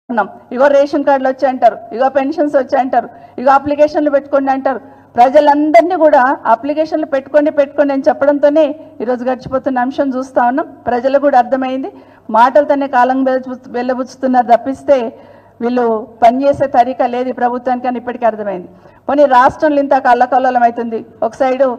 ఇగో ration కార్డులు వచ్చి అంటారు, ఇగో పెన్షన్స్ వచ్చి అంటారు, ఇగో అప్లికేషన్లు పెట్టుకోండి అంటారు. ప్రజలందరినీ కూడా అప్లికేషన్లు పెట్టుకోండి అని చెప్పడంతోనే ఈరోజు గడిచిపోతున్న అంశం చూస్తా ఉన్నాం. ప్రజలకు కూడా అర్థమైంది, మాటలతోనే కాలం వెళ్ళబుచ్చుతున్నారు తప్పిస్తే వీళ్ళు పనిచేసే తరీకా లేదు ప్రభుత్వానికి అని ఇప్పటికీ అర్థమైంది. కొన్ని రాష్ట్రంలో ఇంత కల్లకల్లోలం అవుతుంది. ఒక సైడు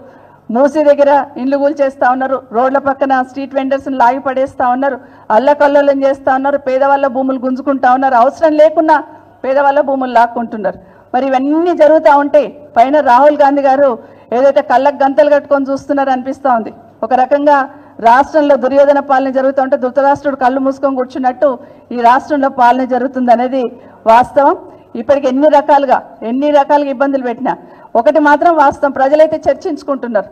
మూసీ దగ్గర ఇండ్లు కూల్చేస్తా ఉన్నారు, రోడ్ల పక్కన స్ట్రీట్ వెండర్స్ని లాగి పడేస్తా ఉన్నారు, అల్లకల్లోలం చేస్తూ ఉన్నారు, పేదవాళ్ళ భూములు గుంజుకుంటా ఉన్నారు, అవసరం లేకున్నా పేదవాళ్ళ భూములు లాక్కుంటున్నారు. మరి ఇవన్నీ జరుగుతూ ఉంటే పైన రాహుల్ గాంధీ గారు ఏదైతే కళ్ళకు గంతలు కట్టుకొని చూస్తున్నారో అనిపిస్తూ ఉంది. ఒక రకంగా రాష్ట్రంలో దుర్యోధన పాలన జరుగుతూ ఉంటే ధృతరాష్ట్రుడు కళ్ళు మూసుకొని కూర్చున్నట్టు ఈ రాష్ట్రంలో పాలన జరుగుతుంది అనేది వాస్తవం. ఇప్పటికి ఎన్ని రకాలుగా ఇబ్బందులు పెట్టినా ఒకటి మాత్రం వాస్తవం, ప్రజలైతే చర్చించుకుంటున్నారు.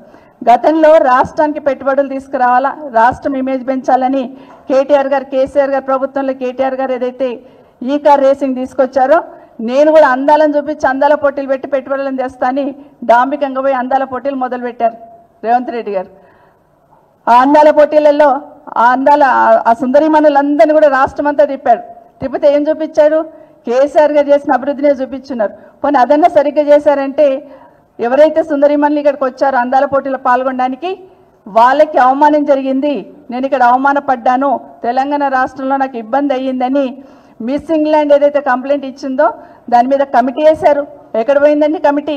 గతంలో రాష్ట్రానికి పెట్టుబడులు తీసుకురావాలా, రాష్ట్రం ఇమేజ్ పెంచాలని కేటీఆర్ గారు, కేసీఆర్ గారు ప్రభుత్వంలో కేటీఆర్ గారు ఏదైతే ఈ కార్ రేసింగ్ తీసుకొచ్చారో, నేను కూడా అందాలను చూపించి అందాల పోటీలు పెట్టి పెట్టుబడులను తెస్తాని డాంబికంగా పోయి అందాల పోటీలు మొదలుపెట్టారు రేవంత్ రెడ్డి గారు. ఆ అందాల పోటీలలో ఆ సుందరీమణులందరినీ కూడా రాష్ట్రం అంతా తిప్పారు. తిప్పితే ఏం చూపించారు? కేసీఆర్ గారు చేసిన అభివృద్ధినే చూపించున్నారు. పోనీ అదన్నా సరిగ్గా చేశారంటే ఎవరైతే సుందరీమణులు ఇక్కడికి వచ్చారో అందాల పోటీలో పాల్గొనడానికి వాళ్ళకి అవమానం జరిగింది, నేను ఇక్కడ అవమానపడ్డాను, తెలంగాణ రాష్ట్రంలో నాకు ఇబ్బంది అయ్యిందని మిస్ ఇంగ్లాండ్ ఏదైతే కంప్లైంట్ ఇచ్చిందో దాని మీద కమిటీ వేశారు. ఎక్కడ పోయిందండి కమిటీ?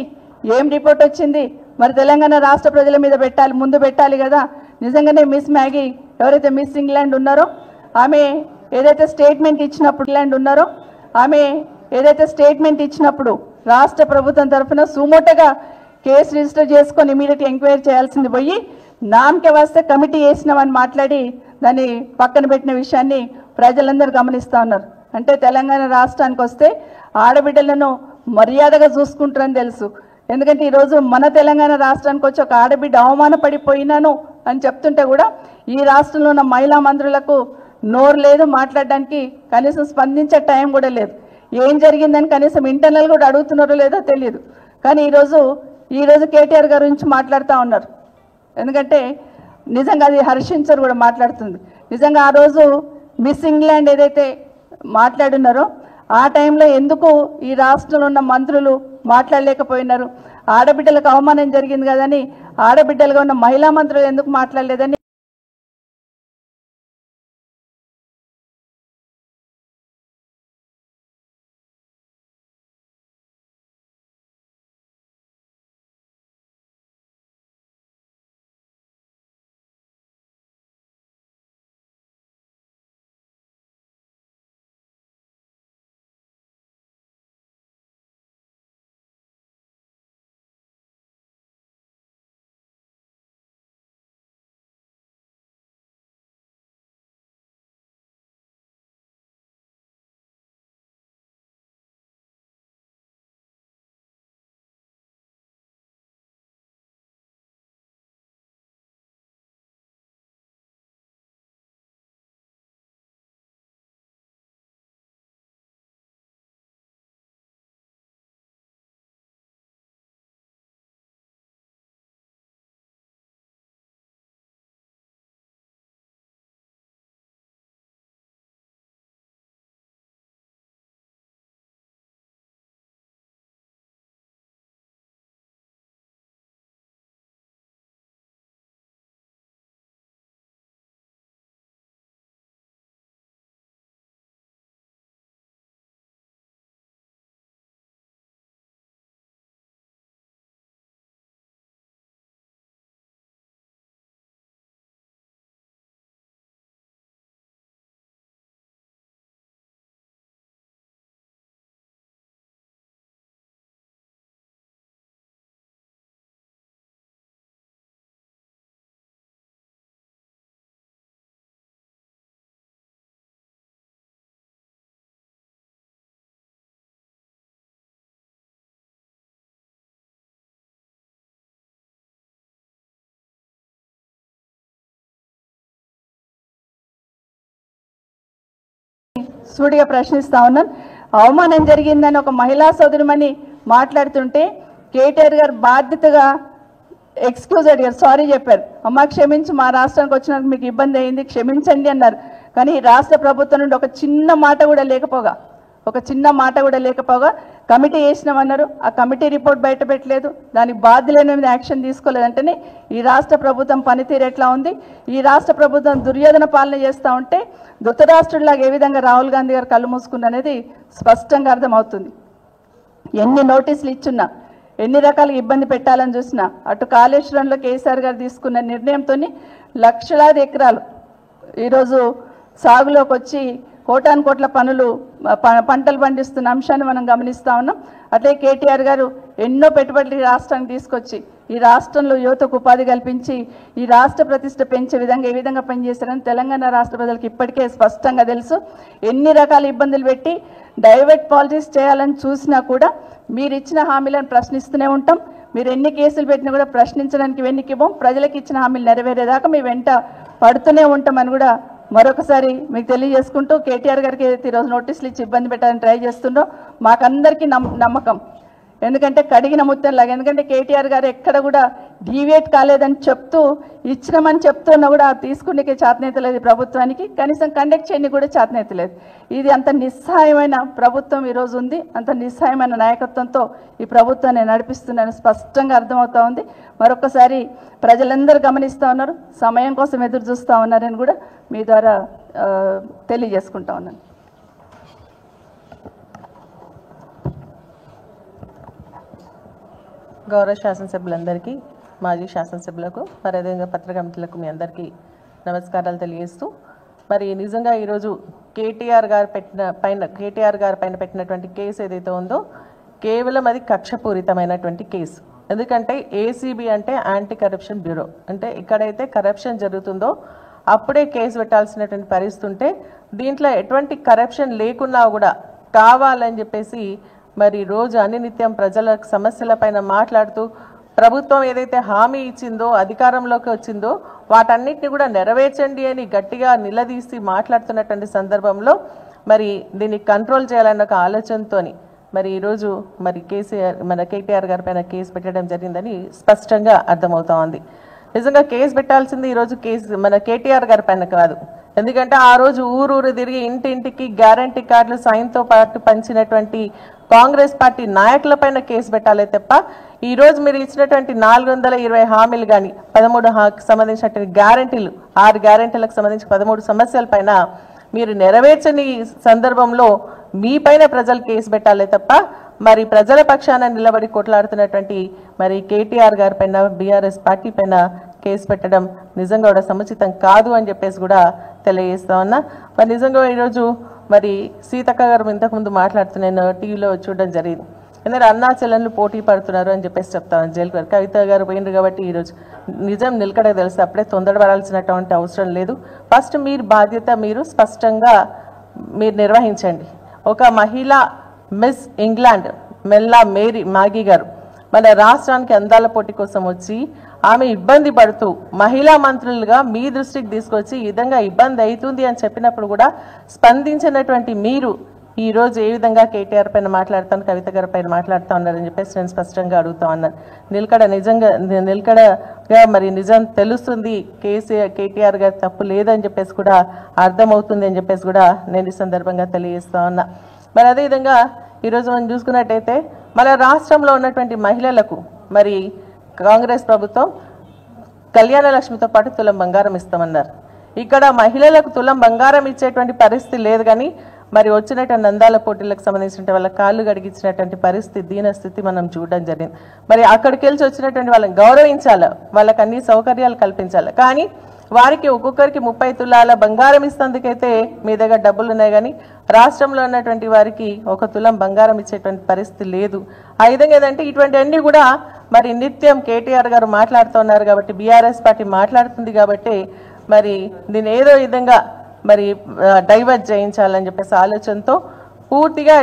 ఏం రిపోర్ట్ వచ్చింది? మరి తెలంగాణ రాష్ట్ర ప్రజల మీద ముందు పెట్టాలి కదా. నిజంగానే మిస్ మ్యాగీ ఎవరైతే మిస్ ఇంగ్లాండ్ ఉన్నారో ఆమె ఏదైతే స్టేట్మెంట్ ఇచ్చినప్పుడు రాష్ట్ర ప్రభుత్వం తరఫున సుమోటగా కేసు రిజిస్టర్ చేసుకొని ఇమీడియట్ ఎంక్వైరీ చేయాల్సింది పోయి నామకే వస్తే కమిటీ వేసినామని మాట్లాడి దాన్ని పక్కన పెట్టిన విషయాన్ని ప్రజలందరూ గమనిస్తూ ఉన్నారు. అంటే తెలంగాణ రాష్ట్రానికి వస్తే ఆడబిడ్డలను మర్యాదగా చూసుకుంటారని తెలుసు. ఎందుకంటే ఈరోజు మన తెలంగాణ రాష్ట్రానికి వచ్చి ఒక ఆడబిడ్డ అవమానపడిపోయినాను అని చెప్తుంటే కూడా ఈ రాష్ట్రంలో ఉన్న మహిళా మంత్రులకు నోరు లేదు, మాట్లాడడానికి కనీసం స్పందించే టైం కూడా లేదు. ఏం జరిగిందని కనీసం ఇంటర్నల్ కూడా అడుగుతున్నారో లేదో తెలియదు. కానీ ఈరోజు కేటీఆర్ గారి గురించి మాట్లాడుతూ ఉన్నారు. ఎందుకంటే నిజంగా అది హర్షించరు కూడా మాట్లాడుతుంది. నిజంగా ఆ రోజు మిస్ ఇంగ్లాండ్ ఏదైతే మాట్లాడున్నారో ఆ టైంలో ఎందుకు ఈ రాష్ట్రంలో ఉన్న మంత్రులు మాట్లాడలేకపోయినారు? ఆడబిడ్డలకు అవమానం జరిగింది కదని ఆడబిడ్డలుగా ఉన్న మహిళా మంత్రులు ఎందుకు మాట్లాడలేదని సూటిగా ప్రశ్నిస్తా ఉన్నాను. అవమానం జరిగిందని ఒక మహిళా సోదరిమణి మాట్లాడుతుంటే కేటీఆర్ గారు బాధ్యతగా ఎక్స్క్యూజ్ అడిగారు, సారీ చెప్పారు. అమ్మ క్షమించి, మా రాష్ట్రానికి వచ్చినందుకు మీకు ఇబ్బంది అయింది, క్షమించండి అన్నారు. కానీ రాష్ట్ర ప్రభుత్వం నుండి ఒక చిన్న మాట కూడా లేకపోగా ఒక చిన్న మాట కూడా లేకపోగా కమిటీ వేసినామన్నారు. ఆ కమిటీ రిపోర్ట్ బయట పెట్టలేదు. దానికి బాధ్యులైన మీద యాక్షన్ తీసుకోలేదంటేనే ఈ రాష్ట్ర ప్రభుత్వం పనితీరు ఎట్లా ఉంది, ఈ రాష్ట్ర ప్రభుత్వం దుర్యోధన పాలన చేస్తూ ఉంటే ధృతరాష్ట్రుడిలాగా ఏ విధంగా రాహుల్ గాంధీ గారు కళ్ళు మూసుకున్నది స్పష్టంగా అర్థమవుతుంది. ఎన్ని నోటీసులు ఇచ్చున్నా, ఎన్ని రకాల ఇబ్బంది పెట్టాలని చూసినా, అటు కాళేశ్వరంలో కేసీఆర్ గారు తీసుకున్న నిర్ణయంతో లక్షలాది ఎకరాలు ఈరోజు సాగులోకి వచ్చి కోటాను కోట్ల పంటలు పండిస్తున్న అంశాన్ని మనం గమనిస్తూ ఉన్నాం. అట్లే కేటీఆర్ గారు ఎన్నో పెట్టుబడులు ఈ రాష్ట్రానికి తీసుకొచ్చి ఈ రాష్ట్రంలో యువతకు ఉపాధి కల్పించి ఈ రాష్ట్ర ప్రతిష్ట పెంచే విధంగా ఏ విధంగా పనిచేస్తారని తెలంగాణ రాష్ట్ర ప్రజలకు ఇప్పటికే స్పష్టంగా తెలుసు. ఎన్ని రకాల ఇబ్బందులు పెట్టి డైవర్ట్ పాలిటిక్స్ చేయాలని చూసినా కూడా మీరు ఇచ్చిన హామీలను ప్రశ్నిస్తూనే ఉంటాం. మీరు ఎన్ని కేసులు పెట్టినా కూడా ప్రశ్నించడానికి వెన్నికివ్వం. ప్రజలకు ఇచ్చిన హామీలు నెరవేరేదాకా మీ వెంట పడుతూనే ఉంటామని కూడా మరొకసారి మీకు తెలియజేసుకుంటూ, కేటీఆర్ గారికి ఏదైతే ఈరోజు నోటీసులు ఇచ్చి ఇబ్బంది పెట్టాలని ట్రై చేస్తుండో మాకందరికీ నమ్మకం. ఎందుకంటే కడిగిన ముత్యంలాగా, ఎందుకంటే కేటీఆర్ గారు ఎక్కడ కూడా డీవియేట్ కాలేదని చెప్తూ ఇచ్చినామని చెప్తున్నా కూడా తీసుకునే చేతనైత లేదు ప్రభుత్వానికి, కనీసం కండక్ట్ చేయని కూడా చేతనైత లేదు. ఇది అంత నిస్సహాయమైన ప్రభుత్వం ఈరోజు ఉంది. అంత నిస్సహాయమైన నాయకత్వంతో ఈ ప్రభుత్వాన్ని నడిపిస్తున్నారని స్పష్టంగా అర్థమవుతా ఉంది. మరొకసారి ప్రజలందరూ గమనిస్తూ ఉన్నారు, సమయం కోసం ఎదురు చూస్తూ ఉన్నారని కూడా మీ ద్వారా తెలియజేసుకుంటా ఉన్నాను. గౌరవ శాసనసభ్యులందరికీ, మాజీ శాసనసభ్యులకు, మరి అదేవిధంగా పత్రికా మిత్రులకు మీ అందరికీ నమస్కారాలు తెలియజేస్తూ, మరి నిజంగా ఈరోజు కేటీఆర్ గారు పైన పెట్టినటువంటి కేసు ఏదైతే ఉందో కేవలం అది కక్షపూరితమైనటువంటి కేసు. ఎందుకంటే ఏసీబీ అంటే యాంటీ కరప్షన్ బ్యూరో, అంటే ఎక్కడైతే కరప్షన్ జరుగుతుందో అప్పుడే కేసు పెట్టాల్సినటువంటి పరిస్థితి ఉంటే దీంట్లో ఎటువంటి కరప్షన్ లేకున్నా కూడా కావాలని చెప్పేసి మరి రోజు అనినిత్యం ప్రజల సమస్యలపైన మాట్లాడుతూ ప్రభుత్వం ఏదైతే హామీ ఇచ్చిందో, అధికారంలోకి వచ్చిందో వాటన్నిటిని కూడా నెరవేర్చండి అని గట్టిగా నిలదీసి మాట్లాడుతున్నటువంటి సందర్భంలో మరి దీన్ని కంట్రోల్ చేయాలన్న ఒక ఆలోచనతోని మరి ఈరోజు మరి కేటీఆర్ గారి పైన కేసు పెట్టడం జరిగిందని స్పష్టంగా అర్థమవుతా ఉంది. నిజంగా కేసు పెట్టాల్సింది ఈరోజు మన కేటీఆర్ గారి పైన కాదు. ఎందుకంటే ఆ రోజు ఊరూరు తిరిగి ఇంటింటికి గ్యారంటీ కార్డులు సైన్తో పాటు పంచినటువంటి కాంగ్రెస్ పార్టీ నాయకులపైన కేసు పెట్టాలి తప్ప ఈ రోజు మీరు ఇచ్చినటువంటి 420 హామీలు కానీ 13 సంబంధించినటువంటి గ్యారంటీలు, 6 గ్యారంటీలకు సంబంధించి 13 సమస్యలపైన మీరు నెరవేర్చని సందర్భంలో మీ పైన ప్రజలు కేసు పెట్టాలి తప్ప మరి ప్రజల పక్షాన నిలబడి కొట్లాడుతున్నటువంటి మరి కేటీఆర్ గారి పైన బీఆర్ఎస్ పార్టీ పైన కేసు పెట్టడం నిజంగా కూడా సముచితం కాదు అని చెప్పేసి కూడా తెలియజేస్తా ఉన్నా. మరి నిజంగా ఈరోజు మరి సీతక్క గారు ఇంతకుముందు మాట్లాడుతూ నేను టీవీలో చూడడం జరిగింది. ఎందుకంటే అన్నా చెల్లెళ్ళు పోటీ పడుతున్నారు అని చెప్పేసి చెప్తాను. జైలు గారు కవిత గారు పోయినారు కాబట్టి ఈరోజు నిజం నిలకడ తెలుసు. అప్పుడే తొందరపడాల్సినటువంటి అవసరం లేదు. ఫస్ట్ మీరు బాధ్యత మీరు స్పష్టంగా మీరు నిర్వహించండి. ఒక మహిళా మిస్ ఇంగ్లాండ్ మెల్లా మాగీ గారు మన రాష్ట్రానికి అందాల పోటీ కోసం వచ్చి ఆమె ఇబ్బంది పడుతూ మహిళా మంత్రులుగా మీ దృష్టికి తీసుకొచ్చి ఈ విధంగా ఇబ్బంది అవుతుంది అని చెప్పినప్పుడు కూడా స్పందించినటువంటి మీరు ఈరోజు ఏ విధంగా కేటీఆర్ పైన మాట్లాడుతాను, కవిత గారి పైన మాట్లాడుతూ ఉన్నారని చెప్పేసి నేను స్పష్టంగా అడుగుతా ఉన్నాను. నిలకడగా మరి నిజం తెలుస్తుంది, కేటీఆర్ గారి తప్పు లేదని చెప్పేసి కూడా అర్థమవుతుంది అని చెప్పేసి కూడా నేను ఈ సందర్భంగా తెలియజేస్తా ఉన్నా. మరి అదేవిధంగా ఈరోజు మనం చూసుకున్నట్టయితే మన రాష్ట్రంలో ఉన్నటువంటి మహిళలకు మరి కాంగ్రెస్ ప్రభుత్వం కళ్యాణ లక్ష్మితో పాటు తులం బంగారం ఇస్తామన్నారు. ఇక్కడ మహిళలకు తులం బంగారం ఇచ్చేటువంటి పరిస్థితి లేదు, కానీ మరి వచ్చినటువంటి అందాల పోటీలకు సంబంధించిన వాళ్ళ కాళ్ళు గడిగించినటువంటి పరిస్థితి, దీనస్థితి మనం చూడడం జరిగింది. మరి అక్కడికి వెళ్ళి వచ్చినటువంటి వాళ్ళని గౌరవించాలి, వాళ్ళకి అన్ని సౌకర్యాలు కల్పించాలి. కానీ వారికి ఒక్కొక్కరికి 30 తులాల బంగారం ఇస్తేందుకైతే మీ దగ్గర డబ్బులు ఉన్నాయి, కానీ రాష్ట్రంలో ఉన్నటువంటి వారికి 1 తులం బంగారం ఇచ్చేటువంటి పరిస్థితి లేదు. ఆ విధంగా ఏదంటే ఇటువంటివన్నీ కూడా మరి నిత్యం కేటీఆర్ గారు మాట్లాడుతున్నారు కాబట్టి, బీఆర్ఎస్ పార్టీ మాట్లాడుతుంది కాబట్టి మరి దీన్ని ఏదో విధంగా మరి డైవర్ట్ చేయించాలని చెప్పేసి ఆలోచనతో పూర్తిగా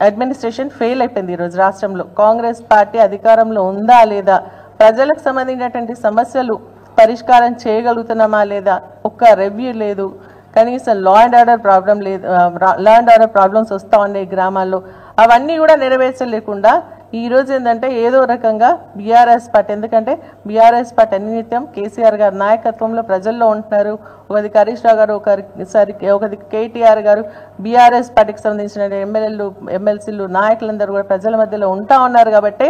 అడ్మినిస్ట్రేషన్ ఫెయిల్ అయిపోయింది. ఈరోజు రాష్ట్రంలో కాంగ్రెస్ పార్టీ అధికారంలో ఉందా లేదా, ప్రజలకు సంబంధించినటువంటి సమస్యలు పరిష్కారం చేయగలుగుతున్నామా లేదా, ఒక్క రివ్యూ లేదు, కనీసం లా అండ్ ఆర్డర్ ప్రాబ్లం లేదు, లా అండ్ ఆర్డర్ ప్రాబ్లమ్స్ వస్తూ ఉన్నాయి గ్రామాల్లో, అవన్నీ కూడా నెరవేర్చలేకుండా ఈరోజు ఏంటంటే ఏదో రకంగా బీఆర్ఎస్ పార్టీ, ఎందుకంటే బీఆర్ఎస్ పార్టీ అనినిత్యం కేసీఆర్ గారి నాయకత్వంలో ప్రజల్లో ఉంటున్నారు. ఒకది హరీష్ రావు గారు, ఒకది కేటీఆర్ గారు, బీఆర్ఎస్ పార్టీకి సంబంధించిన ఎమ్మెల్యేలు ఎమ్మెల్సీలు నాయకులందరూ కూడా ప్రజల మధ్యలో ఉంటా ఉన్నారు. కాబట్టి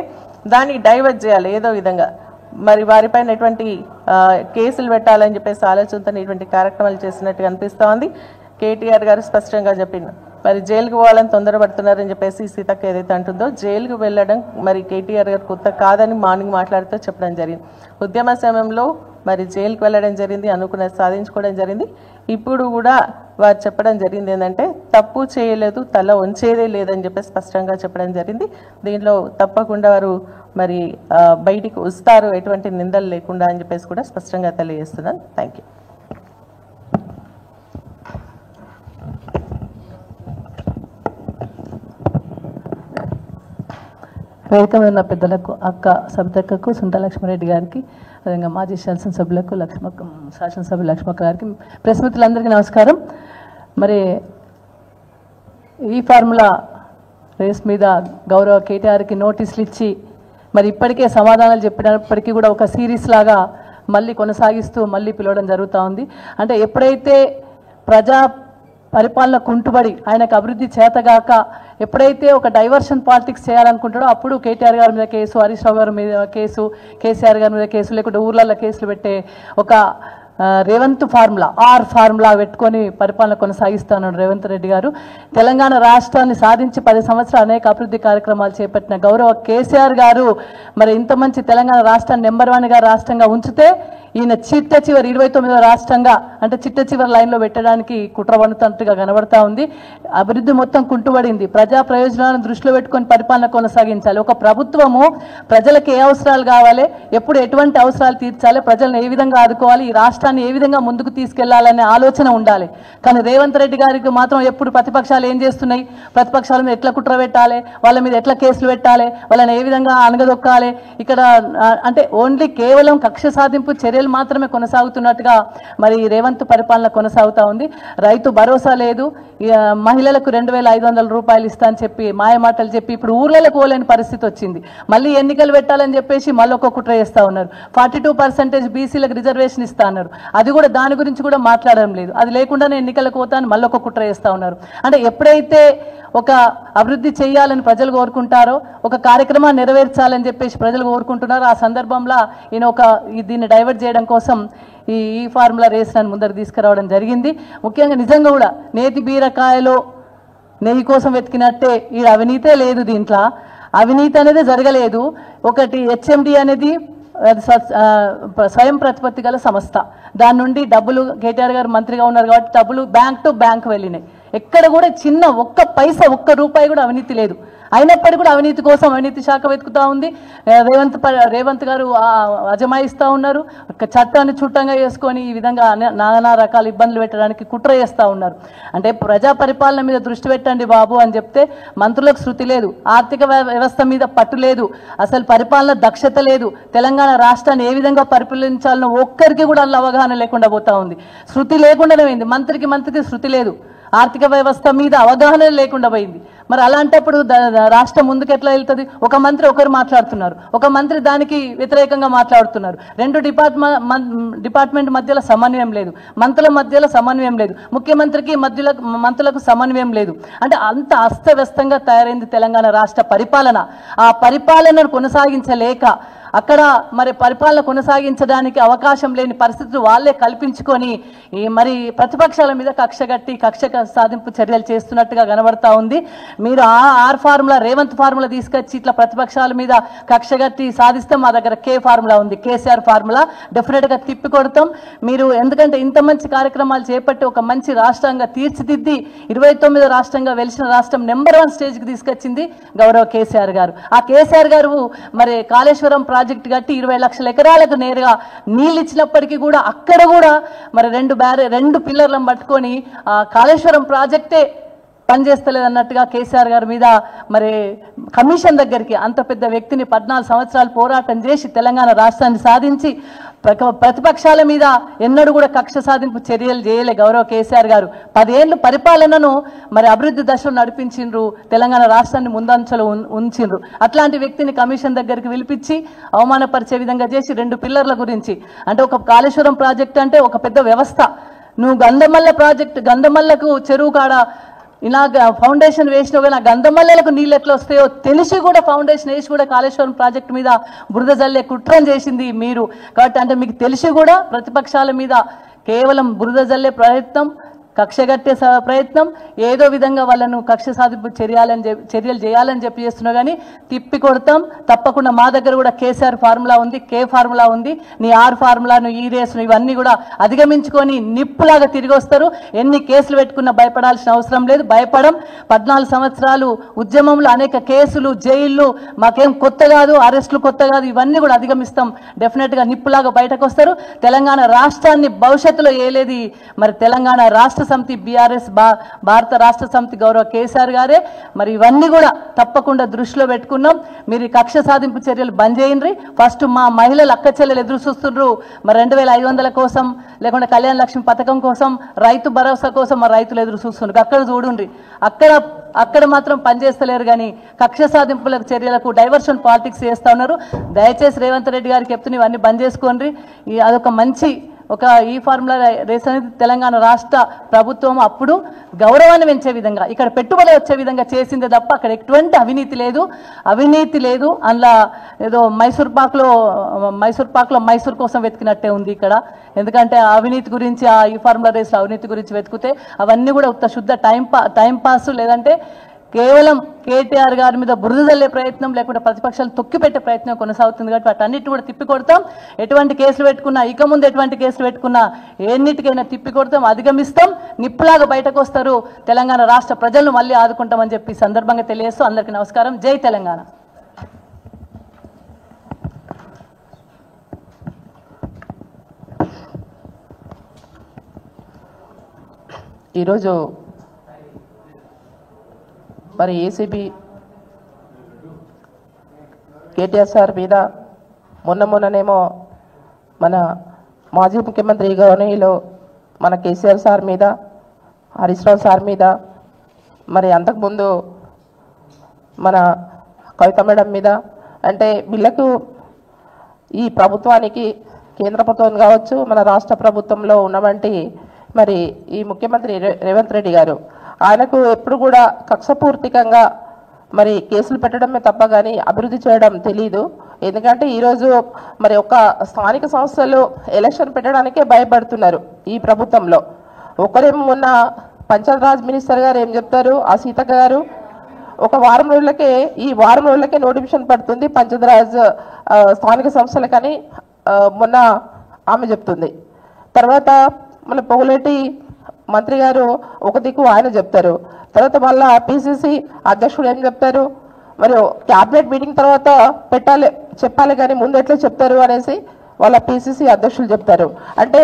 దానికి డైవర్ట్ చేయాలి ఏదో విధంగా. మరి వారిపైన ఎటువంటి కేసులు పెట్టాలని చెప్పేసి ఆలోచనతో ఇటువంటి కార్యక్రమాలు చేసినట్టుగా అనిపిస్తూ ఉంది. కేటీఆర్ గారు స్పష్టంగా చెప్పింది, మరి జైలుకు పోవాలని తొందరపడుతున్నారని చెప్పేసి సీతక్క ఏదైతే అంటుందో, జైలుకు వెళ్ళడం మరి కేటీఆర్ గారు కొత్త కాదని మార్నింగ్ మాట్లాడుతూ చెప్పడం జరిగింది. ఉద్యమ సమయంలో మరి జైలుకు వెళ్ళడం జరిగింది, అనుకున్నది సాధించుకోవడం జరిగింది. ఇప్పుడు కూడా వారు చెప్పడం జరిగింది ఏంటంటే తప్పు చేయలేదు, తల వంచేదే లేదని చెప్పేసి స్పష్టంగా చెప్పడం జరిగింది. దీంట్లో తప్పకుండా వారు మరి బయటికి వస్తారు, ఎటువంటి నిందలు లేకుండా అని చెప్పేసి కూడా స్పష్టంగా తెలియజేస్తున్నాను. Thank you. వేదిక మీద ఉన్న పెద్దలకు, అక్క సబితక్కకు, సుంట లక్ష్మారెడ్డి గారికి, అదేవిధంగా మాజీ శాసనసభ్యులకు, శాసనసభ్యులు లక్ష్మక్క గారికి, ప్రెస్ మిత్రులందరికీ నమస్కారం. మరి ఈ ఫార్ములా రేస్ మీద గౌరవ కేటీఆర్కి నోటీసులు ఇచ్చి మరి ఇప్పటికే సమాధానాలు చెప్పినప్పటికీ కూడా ఒక సిరీస్ లాగా మళ్ళీ కొనసాగిస్తూ మళ్ళీ పిలవడం జరుగుతూ ఉంది. అంటే ఎప్పుడైతే ప్రజా పరిపాలన కుంటుబడి ఆయనకు అభివృద్ధి చేతగాక ఎప్పుడైతే ఒక డైవర్షన్ పాలిటిక్స్ చేయాలనుకుంటాడో అప్పుడు కేటీఆర్ గారి మీద కేసు, హరీష్ రావు గారి మీద కేసు, కేసీఆర్ గారి మీద కేసు, లేకుంటే ఊర్లలో కేసులు పెట్టే ఒక రేవంత్ ఫార్ములా, ఫార్ములా పెట్టుకొని పరిపాలన కొనసాగిస్తున్నాడు రేవంత్ రెడ్డి గారు. తెలంగాణ రాష్ట్రాన్ని సాధించి 10 సంవత్సరాలు అనేక అభివృద్ధి కార్యక్రమాలు చేపట్టిన గౌరవ కేసీఆర్ గారు మరి ఇంత మంచి తెలంగాణ రాష్ట్రాన్ని నెంబర్ 1గా రాష్ట్రంగా ఉంచితే ఈయన చిట్ట చివరి 29వ రాష్ట్రంగా అంటే చిట్ట చివరి లైన్లో పెట్టడానికి కుట్ర పన్నుతున్నట్టుగా కనబడతా ఉంది. అభివృద్ధి మొత్తం కుంటుబడింది. ప్రజా ప్రయోజనాలను దృష్టిలో పెట్టుకొని పరిపాలన కొనసాగించాలి. ఒక ప్రభుత్వము ప్రజలకు ఏ అవసరాలు కావాలి, ఎప్పుడు ఎటువంటి అవసరాలు తీర్చాలి, ప్రజలను ఏ విధంగా ఆదుకోవాలి, ఈ రాష్ట్రాన్ని ఏ విధంగా ముందుకు తీసుకెళ్లాలనే ఆలోచన ఉండాలి. కానీ రేవంత్ రెడ్డి గారికి మాత్రం ఎప్పుడు ప్రతిపక్షాలు ఏం చేస్తున్నాయి, ప్రతిపక్షాల మీద ఎట్లా కుట్ర పెట్టాలి, వాళ్ళ మీద ఎట్లా కేసులు పెట్టాలి, వాళ్ళని ఏ విధంగా అనగదొక్కాలి, ఇక్కడ అంటే ఓన్లీ కేవలం కక్ష సాధింపు చర్యలు మాత్రమే కొనసాగుతున్నట్టుగా మరి రేవంత్ పరిపాలన కొనసాగుతా ఉంది. రైతు భరోసా లేదు, మహిళలకు 2500 రూపాయలు ఇస్తా అని చెప్పి మాయమాటలు చెప్పి ఇప్పుడు ఊర్లకు పోలేని పరిస్థితి వచ్చింది. మళ్ళీ ఎన్నికలు పెట్టాలని చెప్పేసి మళ్ళీ ఒక కుట్ర చేస్తా ఉన్నారు. 42% బీసీలకు రిజర్వేషన్ ఇస్తా అన్నారు, అది కూడా దాని గురించి కూడా మాట్లాడడం లేదు. అది లేకుండానే ఎన్నికలకు పోతాను మళ్ళీ ఒక కుట్ర చేస్తా ఉన్నారు. అంటే ఎప్పుడైతే ఒక అభివృద్ధి చేయాలని ప్రజలు కోరుకుంటారో, ఒక కార్యక్రమాన్ని నెరవేర్చాలని చెప్పేసి ప్రజలు కోరుకుంటున్నారో, ఆ సందర్భంలో ఈయన దీన్ని డైవర్ట్ చేయడం కోసం ఈ ఫార్ములా రేస్ అని ముందర తీసుకురావడం జరిగింది. ముఖ్యంగా నిజంగా కూడా నేతి బీరకాయలో నెయ్యి కోసం వెతికినట్టే ఈ అవినీతే లేదు, దీంట్లో అవినీతి అనేది జరగలేదు. ఒకటి హెచ్ఎండి అనేది స్వయం ప్రతిపత్తి గల సంస్థ, దాని నుండి డబ్బులు కేటీఆర్ గారు మంత్రిగా ఉన్నారు కాబట్టి డబ్బులు బ్యాంక్ టు బ్యాంక్ వెళ్ళినాయి. ఎక్కడ కూడా చిన్న ఒక్క పైసా, ఒక్క రూపాయి కూడా అవినీతి లేదు. అయినప్పటికీ కూడా అవినీతి కోసం అవినీతి శాఖ వెతుకుతూ ఉంది. రేవంత్ గారు అజమాయిస్తూ ఉన్నారు. చట్టాన్ని చుట్టంగా చేసుకొని ఈ విధంగా నానా రకాల ఇబ్బందులు పెట్టడానికి కుట్ర చేస్తూ ఉన్నారు. అంటే ప్రజా పరిపాలన మీద దృష్టి పెట్టండి బాబు అని చెప్తే మంత్రులకు శృతి లేదు, ఆర్థిక వ్యవస్థ మీద పట్టు లేదు, అసలు పరిపాలన దక్షత లేదు, తెలంగాణ రాష్ట్రాన్ని ఏ విధంగా పరిపాలించాలనో ఒక్కరికి కూడా అవగాహన లేకుండా పోతా ఉంది. శృతి లేకుండానే పోయింది. మంత్రికి శృతి లేదు, ఆర్థిక వ్యవస్థ మీద అవగాహన లేకుండా పోయింది. మరి అలాంటప్పుడు రాష్ట్రం ముందుకు ఎట్లా వెళ్తుంది? ఒక మంత్రి ఒకరు మాట్లాడుతున్నారు, ఒక మంత్రి దానికి వ్యతిరేకంగా మాట్లాడుతున్నారు. రెండు డిపార్ట్మెంట్ మధ్యలో సమన్వయం లేదు, మంత్రుల మధ్యలో సమన్వయం లేదు, ముఖ్యమంత్రికి మంత్రులకు సమన్వయం లేదు. అంటే అంత అస్తవ్యస్తంగా తయారైంది తెలంగాణ రాష్ట్ర పరిపాలన. ఆ పరిపాలనను కొనసాగించలేక అక్కడ మరి పరిపాలన కొనసాగించడానికి అవకాశం లేని పరిస్థితులు వాళ్ళే కల్పించుకొని మరి ప్రతిపక్షాల మీద కక్ష సాధింపు చర్యలు చేస్తున్నట్టుగా కనబడతా ఉంది. మీరు ఫార్ములా, రేవంత్ ఫార్ములా తీసుకొచ్చి ఇట్లా ప్రతిపక్షాల మీద కక్షగట్టి సాధిస్తే మా దగ్గర ఫార్ములా ఉంది, కేసీఆర్ ఫార్ములా డెఫినెట్గా తిప్పి కొడతాం. మీరు ఎందుకంటే ఇంత మంచి కార్యక్రమాలు చేపట్టి ఒక మంచి రాష్ట్రంగా తీర్చిదిద్ది 29వ రాష్ట్రంగా వెలిసిన రాష్ట్రం నెంబర్ 1 స్టేజ్కి తీసుకొచ్చింది గౌరవ కేసీఆర్ గారు. ఆ కేసీఆర్ గారు మరి కాళేశ్వరం ప్రాజెక్టు కట్టి 20 లక్షల ఎకరాలకు నేరుగా నీళ్ళు ఇచ్చినప్పటికీ కూడా అక్కడ కూడా మరి 2 పిల్లర్లను పట్టుకొని కాళేశ్వరం ప్రాజెక్టే పనిచేస్తలేదు అన్నట్టుగా కేసీఆర్ గారి మీద మరి కమిషన్ దగ్గరికి అంత పెద్ద వ్యక్తిని 14 సంవత్సరాలు పోరాటం చేసి తెలంగాణ రాష్ట్రాన్ని సాధించి ప్రతిపక్షాల మీద ఎన్నడూ కూడా కక్ష సాధింపు చర్యలు చేయలే గౌరవ కేసీఆర్ గారు. 10 ఏళ్ళు పరిపాలనను మరి అభివృద్ధి దశలో నడిపించిండ్రు, తెలంగాణ రాష్ట్రాన్ని ముందంచలో ఉంచిండ్రు. అట్లాంటి వ్యక్తిని కమిషన్ దగ్గరికి పిలిపించి అవమానపరిచే విధంగా చేసి 2 పిల్లర్ల గురించి, అంటే ఒక కాళేశ్వరం ప్రాజెక్ట్ అంటే ఒక పెద్ద వ్యవస్థ. నువ్వు గంధమల్ల ప్రాజెక్ట్, గంధమల్లకు చెరువు కాడ ఇలాగ ఫౌండేషన్ వేసినా కానీ ఆ గంధమల్లెలకు నీళ్ళు ఎట్లా వస్తాయో తెలిసి కూడా ఫౌండేషన్ వేసి కూడా కాళేశ్వరం ప్రాజెక్టు మీద బురద జల్లే కుట్రం చేసింది మీరు. కాబట్టి అంటే మీకు తెలిసి కూడా ప్రతిపక్షాల మీద కేవలం బురద జల్లే ప్రయత్నం, కక్షగట్టే ప్రయత్నం, ఏదో విధంగా వాళ్ళను కక్ష సాధింపు చర్యలు చేయాలని చెప్పి చేస్తున్నా కానీ తిప్పి కొడతాం. తప్పకుండా మా దగ్గర కూడా కేసీఆర్ ఫార్ములా ఉంది, కే ఫార్ములా ఉంది. నీ ఆర్ ఫార్ములాను, ఈ రేసును ఇవన్నీ కూడా అధిగమించుకొని నిప్పులాగా తిరిగి వస్తారు. ఎన్ని కేసులు పెట్టుకున్నా భయపడాల్సిన అవసరం లేదు. భయపడం. 14 సంవత్సరాలు ఉద్యమంలో అనేక కేసులు, జైళ్ళు మాకేం కొత్త కాదు, అరెస్టులు కొత్త కాదు. ఇవన్నీ కూడా అధిగమిస్తాం. డెఫినెట్గా నిప్పులాగా బయటకు వస్తారు. తెలంగాణ రాష్ట్రాన్ని భవిష్యత్తులో ఏలేది మరి తెలంగాణ రాష్ట్ర సమితి, బీఆర్ఎస్ భారత రాష్ట్ర సమితి గౌరవ కేసీఆర్ గారే. మరి ఇవన్నీ కూడా తప్పకుండా దృష్టిలో పెట్టుకున్నాం. మీరు కక్ష సాధింపు చర్యలు బంద్ చేయండి. ఫస్ట్ మా మహిళలు అక్క చెల్లెలు ఎదురు చూస్తుండ్రు మరి 2500 కోసం, లేకుంటే కళ్యాణ లక్ష్మి పథకం కోసం, రైతు భరోసా కోసం మరి రైతులు ఎదురు చూస్తుండ్రు. అక్కడ చూడండి, అక్కడ మాత్రం పనిచేస్తలేరు. కానీ కక్ష సాధింపుల చర్యలకు డైవర్షన్ పాలిటిక్స్ చేస్తూ ఉన్నారు. దయచేసి రేవంత్ రెడ్డి గారికి చెప్తున్నా ఇవన్నీ బంద్ చేసుకోండి. అదొక మంచి ఈ ఫార్ములా రేస్ అనేది తెలంగాణ రాష్ట్ర ప్రభుత్వం అప్పుడు గౌరవాన్ని పెంచే విధంగా, ఇక్కడ పెట్టుబడి వచ్చే విధంగా చేసిందే తప్ప అక్కడ ఎటువంటి అవినీతి లేదు. అందులో ఏదో మైసూర్ పాక్లో మైసూర్ కోసం వెతికినట్టే ఉంది ఇక్కడ. ఎందుకంటే అవినీతి గురించి, ఈ ఫార్ములా రేస్లో అవినీతి గురించి వెతికితే అవన్నీ కూడా ఉత్త శుద్ధ టైం పాస్, లేదంటే కేవలం కేటీఆర్ గారి మీద బురద జల్లే ప్రయత్నం, లేకుంటే ప్రతిపక్షాలు తొక్కిపెట్టే ప్రయత్నం కొనసాగుతుంది. కాబట్టి వాటన్నిటిని కూడా తిప్పికొడతాం. ఎటువంటి కేసులు పెట్టుకున్నా, ఇక ముందు ఎటువంటి కేసులు పెట్టుకున్నా ఎన్నిటికైనా తిప్పికొడతాం, అధిగమిస్తాం. నిప్పులాగా బయటకు వస్తారు. తెలంగాణ రాష్ట్ర ప్రజలను మళ్ళీ ఆదుకుంటామని చెప్పి సందర్భంగా తెలియజేస్తూ అందరికీ నమస్కారం. జై తెలంగాణ. ఈరోజు మరి ఏసీబీ కేటీఆర్ సార్ మీద మొన్ననేమో మన మాజీ ముఖ్యమంత్రి గవర్నీలో మన కేసీఆర్ సార్ మీద, హరీష్ రావు సార్ మీద, మరి అంతకుముందు మన కవిత మేడం మీద, అంటే వీళ్ళకు ఈ ప్రభుత్వానికి, కేంద్ర ప్రభుత్వం కావచ్చు, మన రాష్ట్ర ప్రభుత్వంలో ఉన్నవంటి మరి ఈ ముఖ్యమంత్రి రేవంత్ రెడ్డి గారు, ఆయనకు ఎప్పుడు కూడా కక్షపూర్తికంగా మరి కేసులు పెట్టడమే తప్ప కానీ అభివృద్ధి చేయడం తెలీదు. ఎందుకంటే ఈరోజు మరి ఒక స్థానిక సంస్థలు ఎలక్షన్ పెట్టడానికే భయపడుతున్నారు ఈ ప్రభుత్వంలో. ఒకరేమో మొన్న పంచాయతీరాజ్ మినిస్టర్ గారు ఏం చెప్తారు, ఆ సీతక్క గారు, ఒక వారం రోజులకే నోటిఫికేషన్ పడుతుంది పంచాయతీరాజ్ స్థానిక సంస్థలకని మొన్న ఆమె చెప్తుంది. తర్వాత మన పొగులేటి మంత్రి గారు ఒక దిక్కు ఆయన చెప్తారు. తర్వాత మళ్ళా పిసిసి అధ్యక్షుడు ఏం చెప్తారు, మరి క్యాబినెట్ మీటింగ్ తర్వాత చెప్పాలి కానీ ముందు ఎట్లా చెప్తారు అనేసి వాళ్ళ పిసిసి అధ్యక్షులు చెప్తారు. అంటే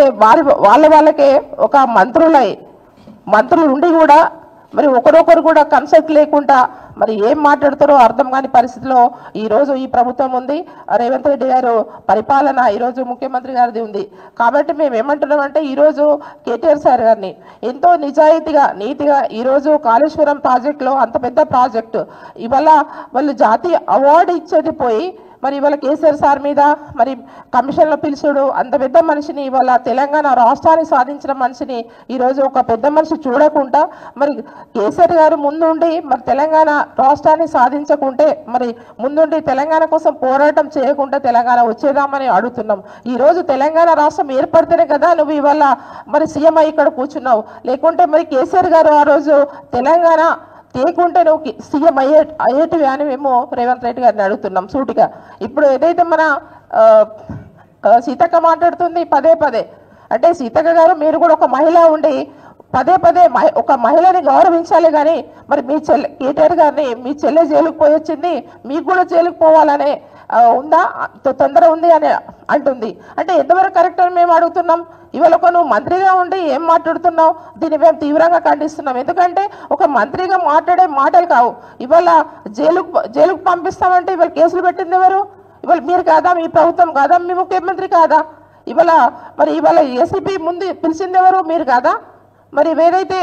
వాళ్ళకే ఒక మంత్రులు ఉండి కూడా మరి ఒకరొకరు కూడా కన్సల్ట్ లేకుండా మరి ఏం మాట్లాడతారో అర్థం కాని పరిస్థితిలో ఈరోజు ఈ ప్రభుత్వం ఉంది. రేవంత్ రెడ్డి గారు పరిపాలన ఈరోజు ముఖ్యమంత్రి గారిది ఉంది. కాబట్టి మేము ఏమంటున్నామంటే ఈరోజు కేటీఆర్ సార్ గారిని ఎంతో నిజాయితీగా, నీతిగా ఈరోజు కాళేశ్వరం ప్రాజెక్టులో అంత పెద్ద ప్రాజెక్టు ఇవాళ వాళ్ళు జాతీయ అవార్డు ఇచ్చేది పోయి మరి ఇవాళ కేసీఆర్ సార్ మీద మరి కమిషన్లో పిలుచుడు, అంత పెద్ద మనిషిని, ఇవాళ తెలంగాణ రాష్ట్రాన్ని సాధించిన మనిషిని ఈరోజు ఒక పెద్ద మనిషి చూడకుండా మరి కేసీఆర్ గారు ముందుండి మరి తెలంగాణ రాష్ట్రాన్ని సాధించకుంటే, మరి ముందుండి తెలంగాణ కోసం పోరాటం చేయకుండా తెలంగాణ వచ్చేదామని అడుగుతున్నాం. ఈరోజు తెలంగాణ రాష్ట్రం ఏర్పడితేనే కదా నువ్వు ఇవాళ మరి సీఎం అయ్యి ఇక్కడ కూర్చున్నావు. లేకుంటే మరి కేసీఆర్ గారు ఆ రోజు తెలంగాణ తేకుంటే నువ్వు సీఎం అయ్యేటివి అని మేము రేవంత్ రెడ్డి గారిని అడుగుతున్నాం సూటిగా. ఇప్పుడు ఏదైతే మన సీతక్క మాట్లాడుతుంది పదే, అంటే సీతక్క గారు మీరు కూడా ఒక మహిళ ఉండి పదే ఒక మహిళని గౌరవించాలి. కానీ మరి మీ కేటీఆర్ గారిని మీ చెల్లె జైలుకు పోయి వచ్చింది, మీకు కూడా జైలుకు పోవాలనే ఉందా, తొందర ఉంది అని అంటుంది. అంటే ఎంతవరకు కరెక్ట్ అని మేము అడుగుతున్నాం. ఇవాళ ఒక నువ్వు మంత్రిగా ఉండి ఏం మాట్లాడుతున్నావు, దీన్ని మేము తీవ్రంగా ఖండిస్తున్నాం. ఎందుకంటే ఒక మంత్రిగా మాట్లాడే మాటలు కావు. ఇవాళ జైలుకు పంపిస్తామంటే ఇవాళ కేసులు పెట్టింది ఎవరు? ఇవాళ మీరు కాదా, మీ ప్రభుత్వం కాదా, మీ ముఖ్యమంత్రి కాదా? ఇవాళ ఏసీబీ ముందు పిలిచింది ఎవరు? మీరు కాదా? మరి ఏదైతే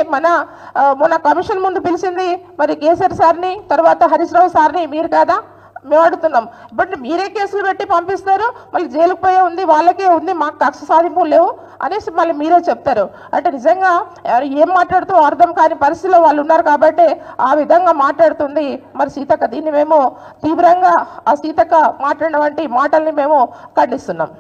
మన కమిషన్ ముందు పిలిచింది మరి కేసీఆర్ సార్ని, తర్వాత హరీష్ రావు సార్ని మీరు కాదా? మేము అడుగుతున్నాం. బట్ మీరే కేసులు పెట్టి పంపిస్తారు, మళ్ళీ జైలుకు పోయే ఉంది, వాళ్ళకే ఉంది, మాకు కక్ష సాధింపులు లేవు అనేసి మళ్ళీ మీరే చెప్తారు. అంటే నిజంగా ఏం మాట్లాడుతూ అర్థం కాని పరిస్థితిలో వాళ్ళు ఉన్నారు కాబట్టి ఆ విధంగా మాట్లాడుతుంది మరి సీతక్క. దీన్ని మేము తీవ్రంగా ఆ సీతక్క మాట్లాడిన వంటి మాటల్ని మేము ఖండిస్తున్నాం.